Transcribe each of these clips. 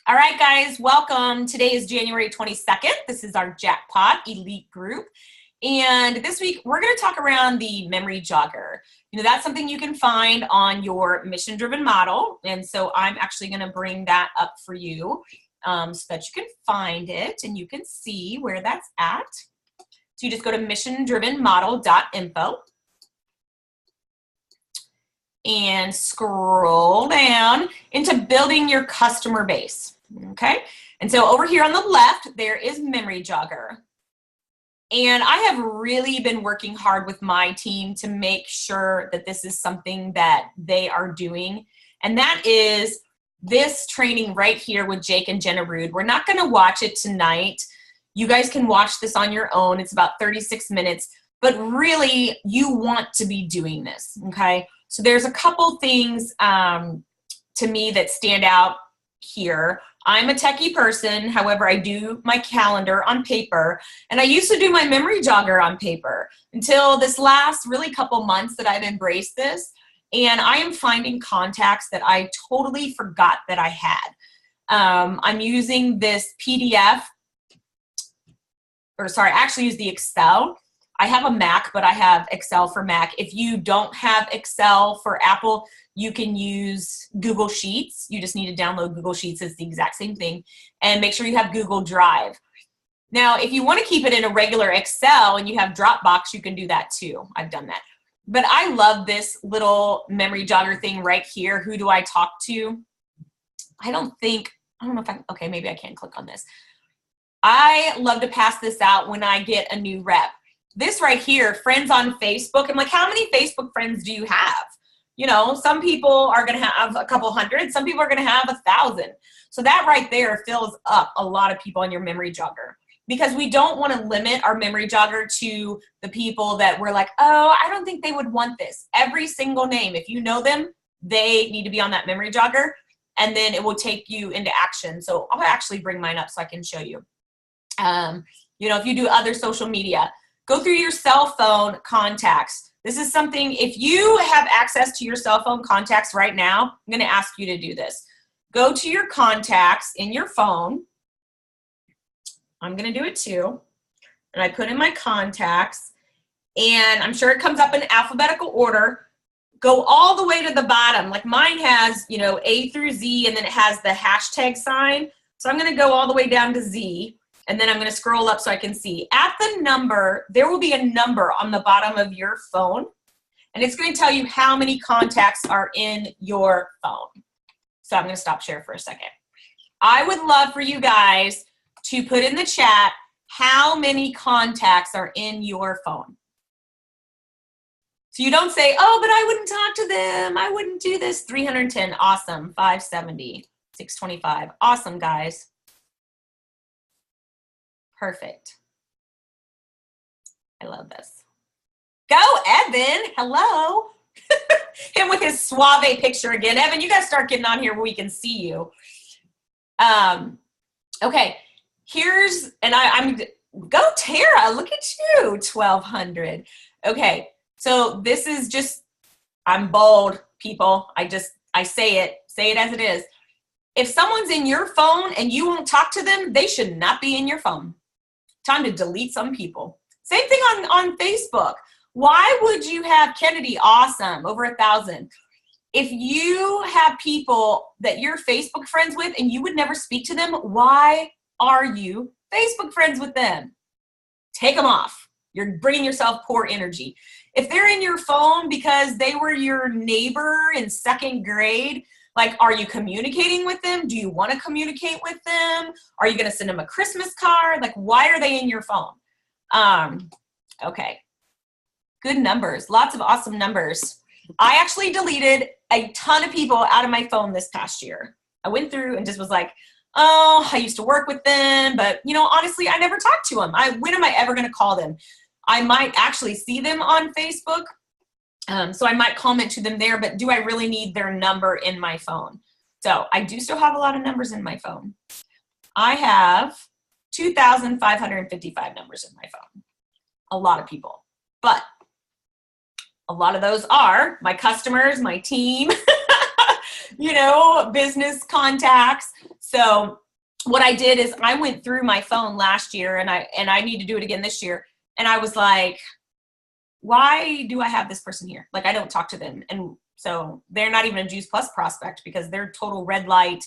All right, guys, welcome. Today is January 22nd. This is our Jackpot Elite group. And this week, we're going to talk around the memory jogger. You know, that's something you can find on your mission-driven model. And so I'm actually going to bring that up for you so that you can find it and you can see where that's at. So you just go to missiondrivenmodel.info and scroll down into building your customer base. Okay, and so over here on the left, there is memory jogger. And I have really been working hard with my team to make sure that this is something that they are doing. And that is this training right here with Jake and Jenna Rude. We're not going to watch it tonight. You guys can watch this on your own. It's about 36 minutes. But really, you want to be doing this, okay? So there's a couple things to me that stand out here. I'm a techie person, however, I do my calendar on paper, and I used to do my memory jogger on paper until this last really couple months that I've embraced this, and I am finding contacts that I totally forgot that I had. I'm using this PDF, or sorry, I actually use the Excel. I have a Mac, but I have Excel for Mac. If you don't have Excel for Apple, you can use Google Sheets. You just need to download Google Sheets. It's the exact same thing. And make sure you have Google Drive. Now, if you want to keep it in a regular Excel and you have Dropbox, you can do that too. I've done that. But I love this little memory jogger thing right here. Who do I talk to? I don't know if okay, maybe I can click on this. I love to pass this out when I get a new rep. This right here, friends on Facebook. I'm like, how many Facebook friends do you have? You know, some people are going to have a couple hundred. Some people are going to have 1,000. So that right there fills up a lot of people on your memory jogger, because we don't want to limit our memory jogger to the people that we're like, oh, I don't think they would want this. Every single name, if you know them, they need to be on that memory jogger, and then it will take you into action. So I'll actually bring mine up so I can show you. You know, if you do other social media, go through your cell phone contacts. This is something, if you have access to your cell phone contacts right now, I'm going to ask you to do this. Go to your contacts in your phone. I'm going to do it too. And I put in my contacts, and I'm sure it comes up in alphabetical order. Go all the way to the bottom. Like mine has, you know, A through Z, and then it has the hashtag sign. So I'm going to go all the way down to Z. And then I'm going to scroll up so I can see. At the number, there will be a number on the bottom of your phone, and it's going to tell you how many contacts are in your phone. So I'm going to stop share for a second. I would love for you guys to put in the chat how many contacts are in your phone. So you don't say, oh, but I wouldn't talk to them. I wouldn't do this. 310, awesome. 570, 625, awesome, guys. Perfect. I love this. Go, Evan. Hello. Him with his suave picture again. Evan, you got to start getting on here where we can see you. Okay. Here's, and I'm, go Tara. Look at you. 1,200. Okay. So this is just, I'm bold, people. I say it as it is. If someone's in your phone and you won't talk to them, they should not be in your phone. Time to delete some people. Same thing on Facebook. Why would you have Kennedy? Awesome, over 1,000. If you have people that you're Facebook friends with and you would never speak to them, why are you Facebook friends with them? Take them off. You're bringing yourself poor energy. If they're in your phone because they were your neighbor in 2nd grade, like, are you communicating with them? Do you want to communicate with them? Are you going to send them a Christmas card? Like, why are they in your phone? Okay. Good numbers. Lots of awesome numbers. I actually deleted a ton of people out of my phone this past year. I went through and just was like, oh, I used to work with them, but, you know, honestly, I never talked to them. When am I ever going to call them? I might actually see them on Facebook. So I might comment to them there, but do I really need their number in my phone? So I do still have a lot of numbers in my phone. I have 2,555 numbers in my phone. A lot of people, but a lot of those are my customers, my team. you know, business contacts. So what I did is I went through my phone last year, and I need to do it again this year. And I was like, why do I have this person here? Like, I don't talk to them. And so they're not even a Juice Plus prospect because they're total red light.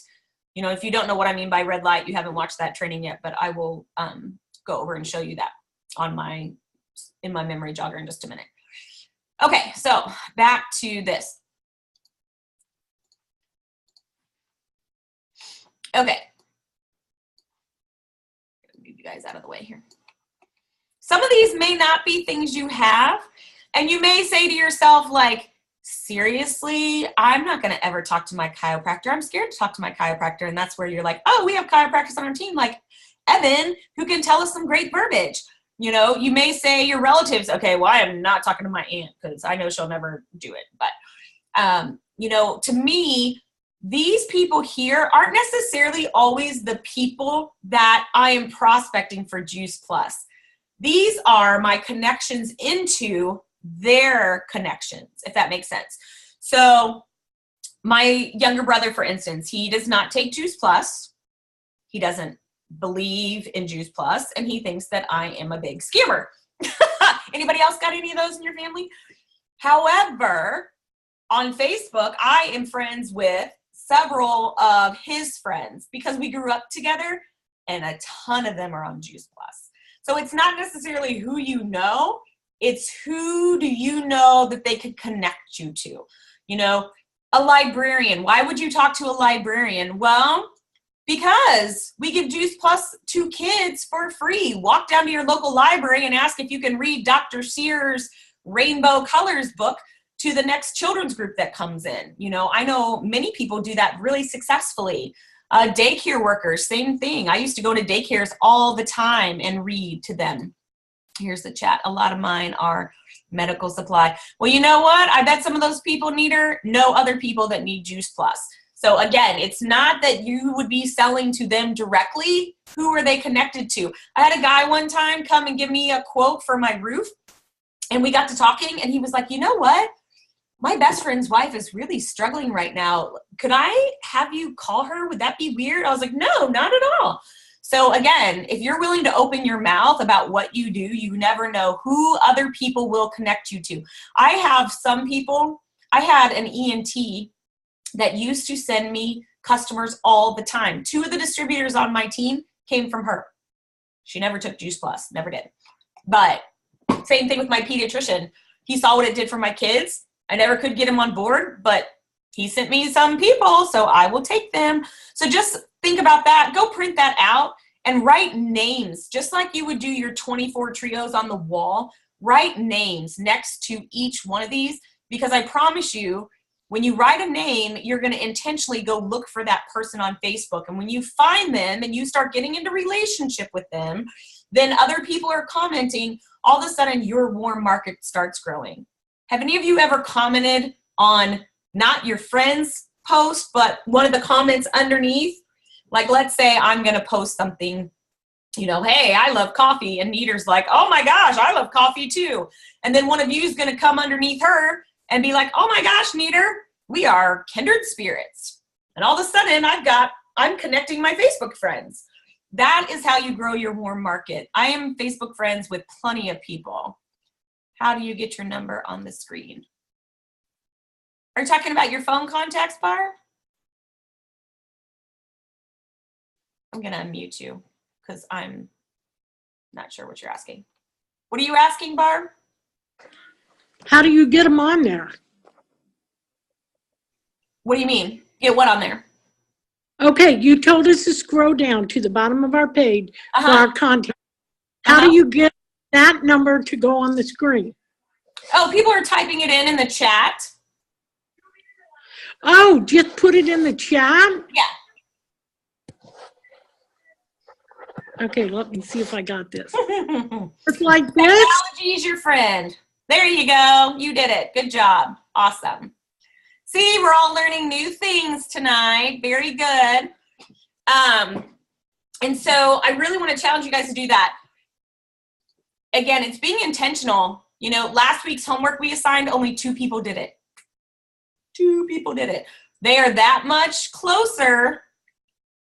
You know, if you don't know what I mean by red light, you haven't watched that training yet, but I will go over and show you that in my memory jogger in just a minute. Okay, so back to this. Okay. Move you guys out of the way here. Some of these may not be things you have, and you may say to yourself, like, seriously, I'm not going to ever talk to my chiropractor. I'm scared to talk to my chiropractor. And that's where you're like, oh, we have chiropractors on our team, like Evan, who can tell us some great verbiage. You know, you may say your relatives, okay, well, I am not talking to my aunt because I know she'll never do it. But, you know, to me, these people here aren't necessarily always the people that I am prospecting for Juice Plus. These are my connections into their connections, if that makes sense. So my younger brother, for instance, he does not take Juice Plus. He doesn't believe in Juice Plus, and he thinks that I am a big scammer. Anybody else got any of those in your family? However, on Facebook, I am friends with several of his friends because we grew up together, and a ton of them are on Juice Plus. So it's not necessarily who you know, it's who do you know that they could connect you to. You know, a librarian. Why would you talk to a librarian? Well, because we give Juice Plus to kids for free. Walk down to your local library and ask if you can read Dr. Sears' Rainbow Colors book to the next children's group that comes in. You know, I know many people do that really successfully. Daycare workers, same thing. I used to go to daycares all the time and read to them. Here's the chat. A lot of mine are medical supply. Well, you know what? I bet some of those people know other people that need Juice Plus. So again, it's not that you would be selling to them directly. Who are they connected to? I had a guy one time come and give me a quote for my roof, and we got to talking, and he was like, you know what? My best friend's wife is really struggling right now. Could I have you call her? Would that be weird? I was like, no, not at all. So again, if you're willing to open your mouth about what you do, you never know who other people will connect you to. I have some people, I had an ENT that used to send me customers all the time. 2 of the distributors on my team came from her. She never took Juice Plus, never did. But same thing with my pediatrician. He saw what it did for my kids. I never could get him on board, but he sent me some people, so I will take them. So just think about that. Go print that out and write names, just like you would do your 24 trios on the wall. Write names next to each one of these, because I promise you, when you write a name, you're going to intentionally go look for that person on Facebook. And when you find them and you start getting into relationship with them, then other people are commenting. All of a sudden, your warm market starts growing. Have any of you ever commented on not your friend's post, but one of the comments underneath? Like, let's say I'm going to post something, you know, hey, I love coffee. And Neder's like, oh my gosh, I love coffee too. And then one of you is going to come underneath her and be like, oh my gosh, Neder, we are kindred spirits. And all of a sudden I'm connecting my Facebook friends. That is how you grow your warm market. I am Facebook friends with plenty of people. How do you get your number on the screen? Are you talking about your phone contacts, Barb? I'm going to unmute you because I'm not sure what you're asking. What are you asking, Barb? How do you get them on there? What do you mean? Get what on there? Okay, you told us to scroll down to the bottom of our page for our content. How do you get that number to go on the screen? Oh, people are typing it in the chat. Oh, just put it in the chat? Yeah. Okay, let me see if I got this. It's like this? Technology is your friend. There you go. You did it. Good job. Awesome. See, we're all learning new things tonight. Very good. And so I really want to challenge you guys to do that. Again, it's being intentional. You know, last week's homework we assigned, only 2 people did it. 2 people did it. they are that much closer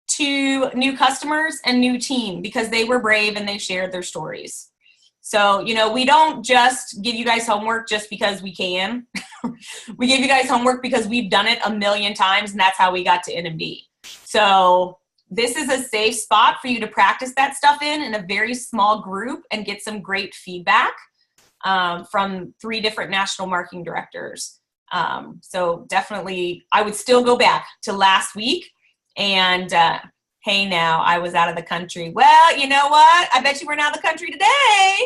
to new customers and new team because they were brave and they shared their stories. So, you know, we don't just give you guys homework just because we can. We give you guys homework because we've done it a million times, and that's how we got to NMD. So this is a safe spot for you to practice that stuff in a very small group and get some great feedback from 3 different national marketing directors. So definitely, I would still go back to last week and, hey, now I was out of the country. Well, you know what? I bet you we're out of the country today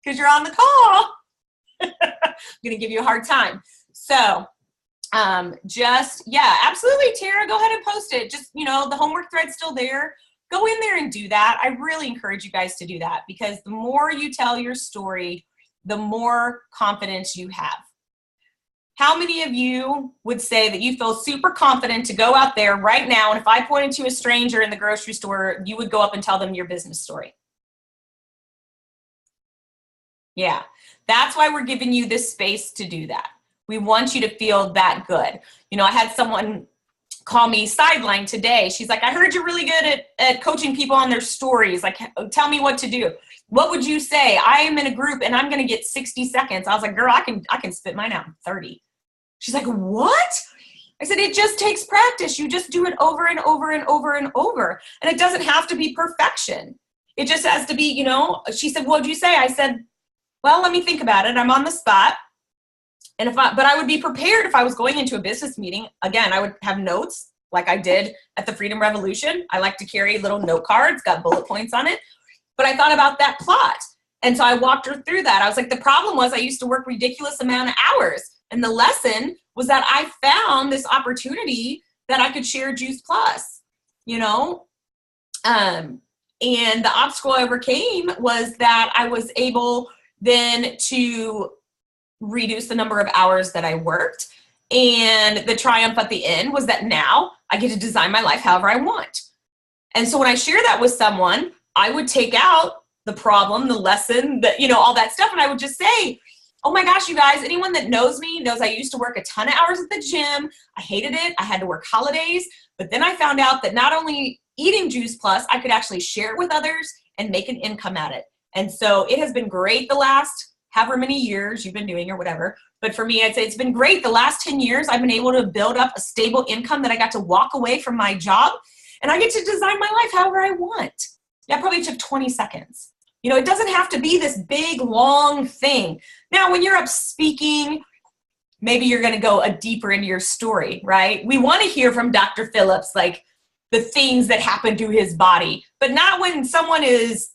because you're on the call. I'm going to give you a hard time. So yeah, absolutely, Tara, go ahead and post it. Just, you know, the homework thread's still there. Go in there and do that. I really encourage you guys to do that because the more you tell your story, the more confidence you have. How many of you would say that you feel super confident to go out there right now, and if I pointed to a stranger in the grocery store, you would go up and tell them your business story? Yeah, that's why we're giving you this space to do that. We want you to feel that good. You know, I had someone call me sideline today. She's like, I heard you're really good at coaching people on their stories. Like, tell me what to do. What would you say? I am in a group and I'm going to get 60 seconds. I was like, girl, I can spit mine out in 30. She's like, what? I said, it just takes practice. You just do it over and over and over and over. And it doesn't have to be perfection. It just has to be, you know, she said, what'd you say? I said, well, let me think about it. I'm on the spot. But I would be prepared if I was going into a business meeting. Again, I would have notes like I did at the Freedom Revolution. I like to carry little note cards, got bullet points on it. But I thought about that plot. And so I walked her through that. I was like, the problem was I used to work ridiculous amount of hours. And the lesson was that I found this opportunity that I could share Juice Plus, you know? And the obstacle I overcame was that I was able then to reduce the number of hours that I worked. And the triumph at the end was that now I get to design my life however I want. And so when I share that with someone, I would take out the problem, the lesson, you know, all that stuff. And I would just say, oh my gosh, you guys, anyone that knows me knows I used to work a ton of hours at the gym. I hated it. I had to work holidays. But then I found out that not only eating Juice Plus, I could actually share it with others and make an income at it. And so it has been great the last however many years you've been doing or whatever. But for me, I'd say it's been great. The last 10 years, I've been able to build up a stable income that I got to walk away from my job and I get to design my life however I want. That probably took 20 seconds. You know, it doesn't have to be this big, long thing. Now, when you're up speaking, maybe you're going to go a deeper into your story, right? We want to hear from Dr. Phillips, like the things that happened to his body, but not when someone is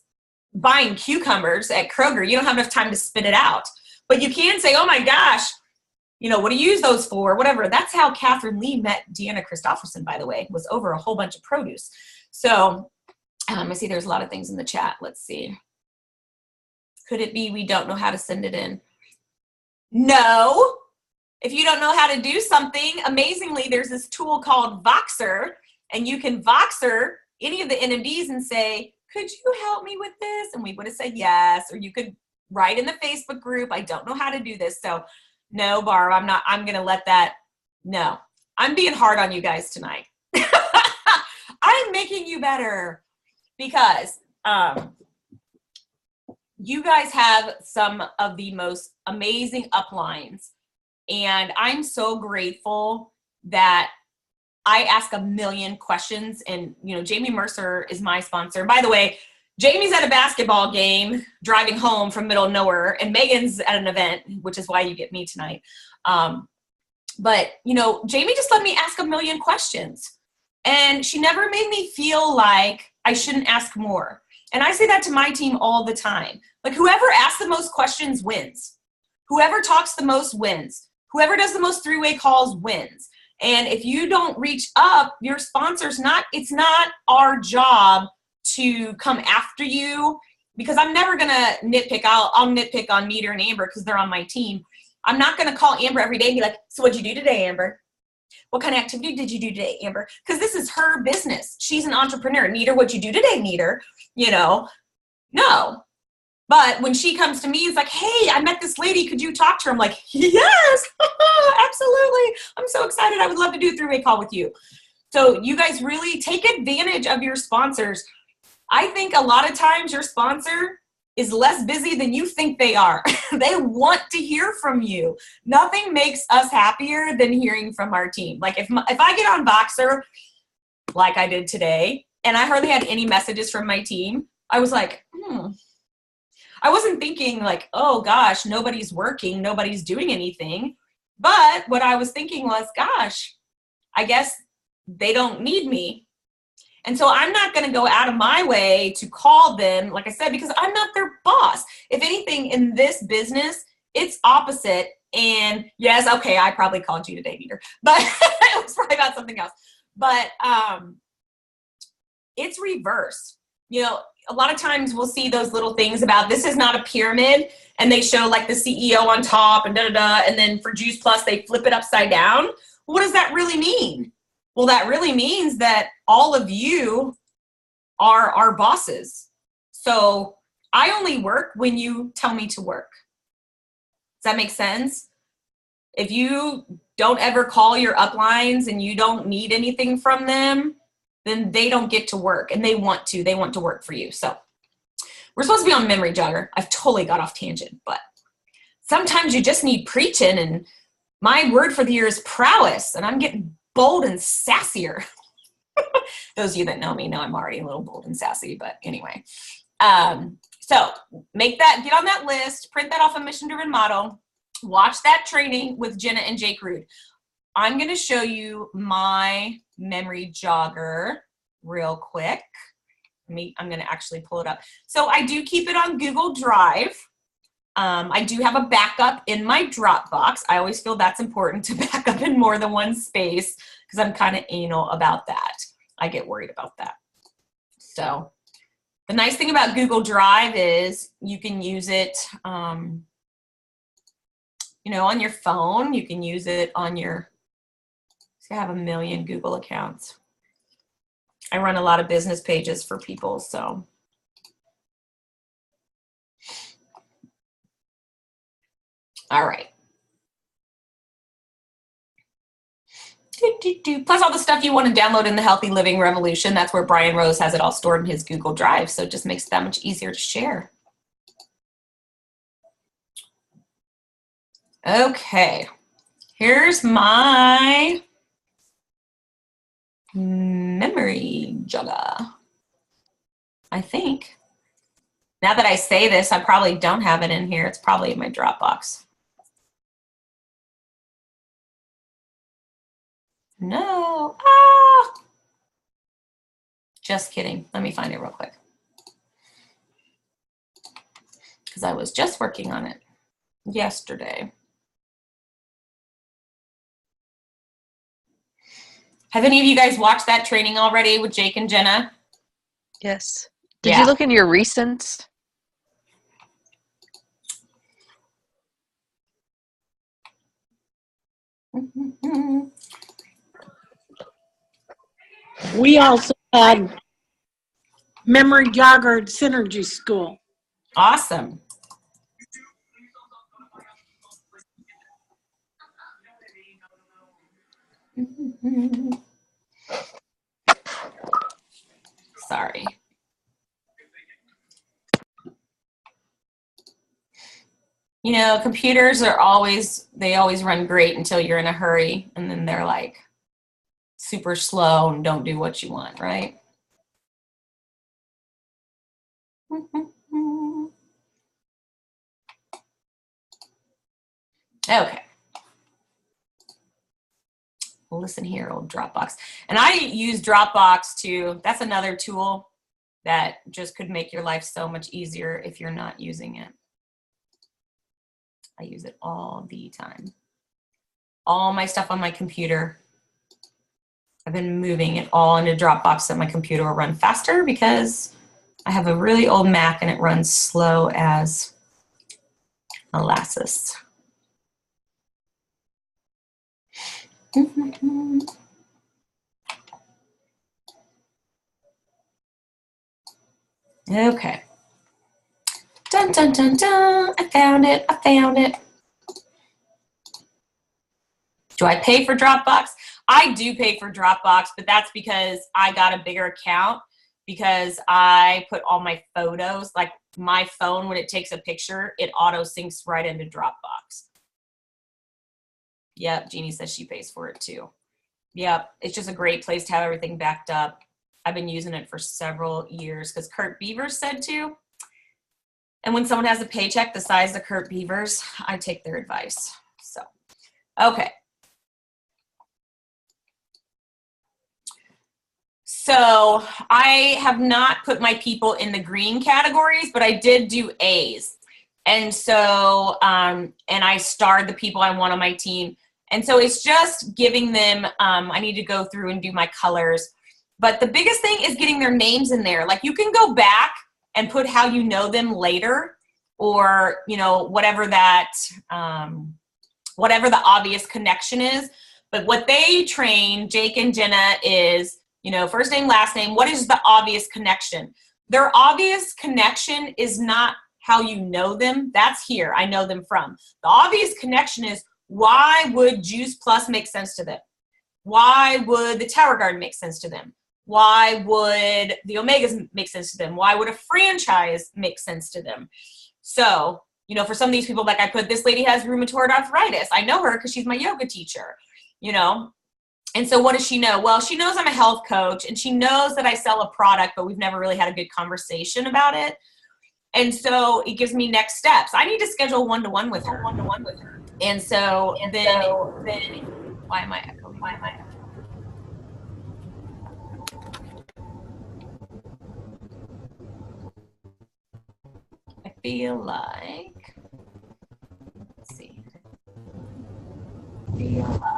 buying cucumbers at Kroger. You don't have enough time to spit it out. But you can say, oh my gosh, you know, what do you use those for? Whatever. That's how Catherine Lee met Deanna Christofferson, by the way, was over a whole bunch of produce. So I see there's a lot of things in the chat. Let's see. Could it be we don't know how to send it in? No. If you don't know how to do something, amazingly, there's this tool called Voxer, and you can Voxer any of the NMDs and say, could you help me with this? And we would have said yes. Or you could write in the Facebook group, I don't know how to do this. So no, Barb, I'm going to let that, no. I'm being hard on you guys tonight. I'm making you better because you guys have some of the most amazing uplines. And I'm so grateful that I ask a million questions. And, you know, Jamie Mercer is my sponsor. By the way, Jamie's at a basketball game driving home from middle of nowhere, and Megan's at an event, which is why you get me tonight. But, you know, Jamie just let me ask a million questions. And she never made me feel like I shouldn't ask more. And I say that to my team all the time. Like, whoever asks the most questions wins. Whoever talks the most wins. Whoever does the most three-way calls wins. And if you don't reach up, your sponsor's it's not our job to come after you, because I'm never going to nitpick. I'll nitpick on Meter and Amber because they're on my team. I'm not going to call Amber every day and be like, so what'd you do today, Amber? What kind of activity did you do today, Amber? Because this is her business. She's an entrepreneur. Meter, what'd you do today, Meter? You know, no. But when she comes to me, it's like, hey, I met this lady. Could you talk to her? I'm like, yes, absolutely. I'm so excited. I would love to do a three-way call with you. So you guys really take advantage of your sponsors. I think a lot of times your sponsor is less busy than you think they are. They want to hear from you. Nothing makes us happier than hearing from our team. Like if I get on Voxer, like I did today, and I hardly had any messages from my team, I was like, I wasn't thinking like, oh gosh, nobody's working, nobody's doing anything. But what I was thinking was, gosh, I guess they don't need me. And so I'm not going to go out of my way to call them, like I said, because I'm not their boss. If anything, in this business, it's opposite. And yes, okay, I probably called you today, Peter, but it was probably about something else. But it's reverse. You know, a lot of times we'll see those little things about this is not a pyramid, and they show like the CEO on top and and then for Juice Plus, they flip it upside down. What does that really mean? Well, that really means that all of you are our bosses. So I only work when you tell me to work. Does that make sense? If you don't ever call your uplines and you don't need anything from them, then they don't get to work, and they want to work for you. So we're supposed to be on memory jogger. I've totally got off tangent, but sometimes you just need preaching, and my word for the year is prowess, and I'm getting bold and sassier. Those of you that know me know I'm already a little bold and sassy, but anyway. So get on that list, print that off a mission-driven model, watch that training with Jenna and Jake Rude. I'm going to show you my memory jogger real quick. I'm going to actually pull it up. So I do keep it on Google Drive. I do have a backup in my Dropbox. I always feel that's important to back up in more than one space because I'm kind of anal about that. I get worried about that. So the nice thing about Google Drive is you can use it, on your phone. You can use it on your, I have 1 million Google accounts. I run a lot of business pages for people, so. All right. Plus all the stuff you want to download in the Healthy Living Revolution. That's where Brian Rose has it all stored in his Google Drive. So it just makes it that much easier to share. Okay. Here's my memory jogger. I think. Now that I say this, I probably don't have it in here. It's probably in my Dropbox. No. Ah! Just kidding. Let me find it real quick. Because I was just working on it yesterday. Have any of you guys watched that training already with Jake and Jenna? Yes. Did you look in your recents? We also had memory jogger at Synergy School. Awesome. Sorry. You know, computers are always run great until you're in a hurry, and then they're like super slow and don't do what you want, right? Okay. Listen here, old Dropbox. And I use Dropbox that's another tool that just could make your life so much easier if you're not using it. I use it all the time. All my stuff on my computer, I've been moving it all into Dropbox so my computer will run faster because I have a really old Mac and it runs slow as molasses. Okay. Dun, dun, dun, dun. I found it. I found it. Do I pay for Dropbox? I do pay for Dropbox, but that's because I got a bigger account because I put all my photos, like my phone, when it takes a picture, it auto syncs right into Dropbox. Yep, Jeannie says she pays for it too. Yep, it's just a great place to have everything backed up. I've been using it for several years because Kurt Beavers said to. And when someone has a paycheck the size of Kurt Beavers, I take their advice. So, okay. So I have not put my people in the green categories, but I did do A's. And so, and I starred the people I want on my team. And so it's just giving them, I need to go through and do my colors. But the biggest thing is getting their names in there. Like you can go back and put how you know them later, or, you know, whatever that, whatever the obvious connection is. But what they train, Jake and Jenna, is, you know, first name, last name, what is the obvious connection? Their obvious connection is not how you know them. That's here, I know them from. The obvious connection is, why would Juice Plus make sense to them? Why would the Tower Garden make sense to them? Why would the Omegas make sense to them? Why would a franchise make sense to them? So, you know, for some of these people, like I put, this lady has rheumatoid arthritis. I know her because she's my yoga teacher, you know. And so what does she know? Well, she knows I'm a health coach, and she knows that I sell a product, but we've never really had a good conversation about it. And so it gives me next steps. I need to schedule one-to-one with her. And so then why am I echoing? I feel like, let's see.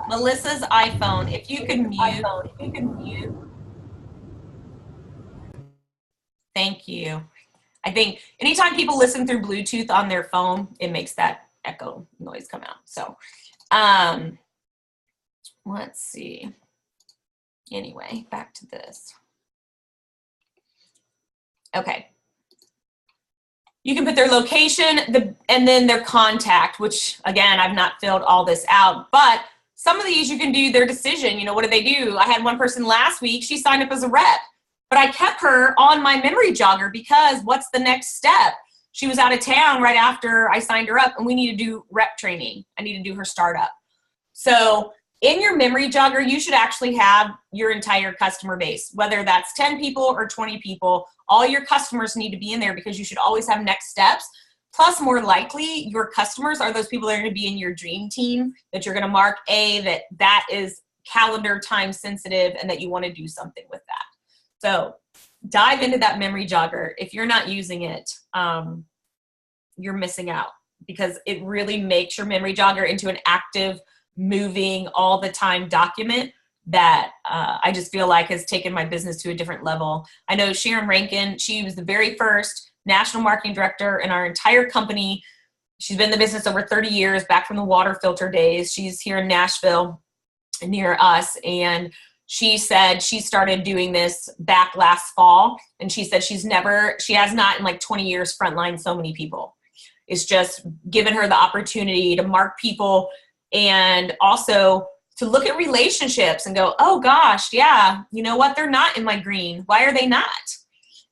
Melissa's iPhone, if you can mute. Thank you. I think anytime people listen through Bluetooth on their phone, it makes that echo noise come out. So, let's see. Anyway, back to this. Okay. You can put their location and then their contact, which again, I've not filled all this out, but some of these you can do their decision. You know, what do they do? I had one person last week, she signed up as a rep, but I kept her on my memory jogger because what's the next step? She was out of town right after I signed her up, and we need to do rep training. I need to do her startup. So in your memory jogger, you should actually have your entire customer base, whether that's 10 people or 20 people. All your customers need to be in there because you should always have next steps. Plus, more likely, your customers are those people that are going to be in your dream team that you're going to mark that is calendar time sensitive and that you want to do something with that. So dive into that memory jogger. If you're not using it, you're missing out because it really makes your memory jogger into an active, moving, all the time document that I just feel like has taken my business to a different level. I know Sharon Rankin, she was the very first national marketing director in our entire company. She's been in the business over 30 years, back from the water filter days. She's here in Nashville near us. And she said she started doing this back last fall. And she said she has not in like 20 years frontlined so many people. It's just given her the opportunity to mark people and also to look at relationships and go, oh gosh, yeah, you know what? They're not in my green. Why are they not?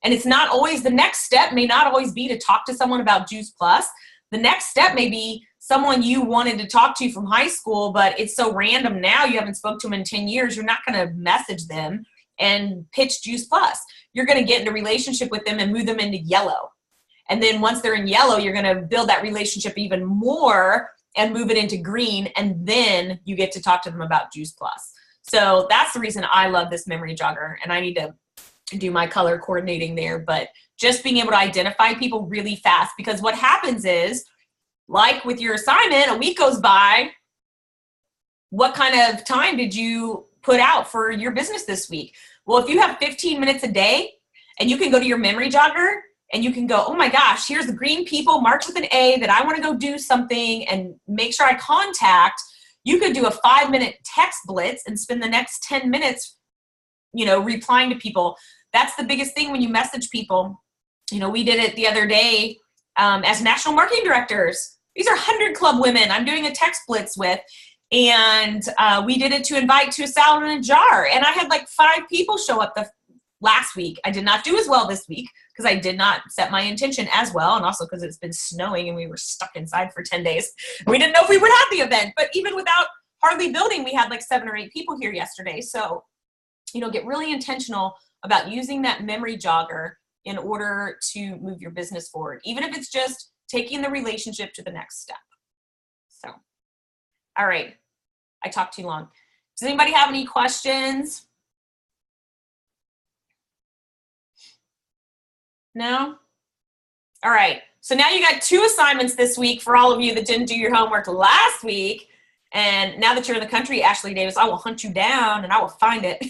And it's not always, the next step may not always be to talk to someone about Juice Plus. The next step may be someone you wanted to talk to from high school, but it's so random now, you haven't spoke to them in 10 years. You're not going to message them and pitch Juice Plus. You're going to get in a relationship with them and move them into yellow. And then once they're in yellow, you're going to build that relationship even more and move it into green, and then you get to talk to them about Juice Plus. So that's the reason I love this memory jogger, and I need to do my color coordinating there, but just being able to identify people really fast, because what happens is, like with your assignment, a week goes by, what kind of time did you put out for your business this week? Well, if you have 15 minutes a day and you can go to your memory jogger and you can go, oh my gosh, here's the green people marked with an A that I want to go do something and make sure I contact. You could do a 5-minute text blitz and spend the next 10 minutes, you know, replying to people. That's the biggest thing when you message people. You know, we did it the other day as national marketing directors. These are 100 Club women I'm doing a text blitz with. And we did it to invite to a salad in a jar. And I had like 5 people show up last week. I did not do as well this week because I did not set my intention as well. And also because it's been snowing and we were stuck inside for 10 days. We didn't know if we would have the event. But even without hardly building, we had like 7 or 8 people here yesterday. So, you know, get really intentional about using that memory jogger in order to move your business forward, even if it's just taking the relationship to the next step. So, all right. I talked too long. Does anybody have any questions? No? All right. So now you got 2 assignments this week for all of you that didn't do your homework last week. And now that you're in the country, Ashley Davis, I will hunt you down and I will find it.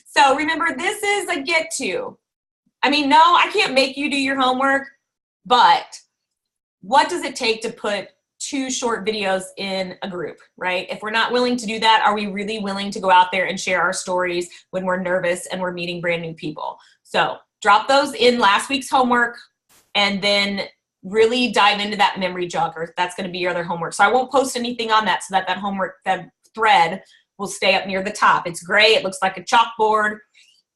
So remember, this is a get to. I mean, no, I can't make you do your homework, but what does it take to put 2 short videos in a group, right? If we're not willing to do that, are we really willing to go out there and share our stories when we're nervous and we're meeting brand new people? So drop those in last week's homework and then really dive into that memory jogger. That's going to be your other homework. So I won't post anything on that so that homework, that thread will stay up near the top. It's gray. It looks like a chalkboard.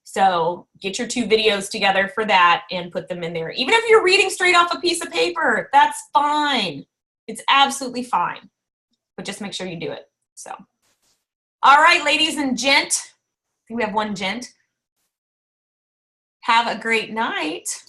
So get your 2 videos together for that and put them in there. Even if you're reading straight off a piece of paper, that's fine. It's absolutely fine. But just make sure you do it. So, all right, ladies and gent. I think we have one gent. Have a great night.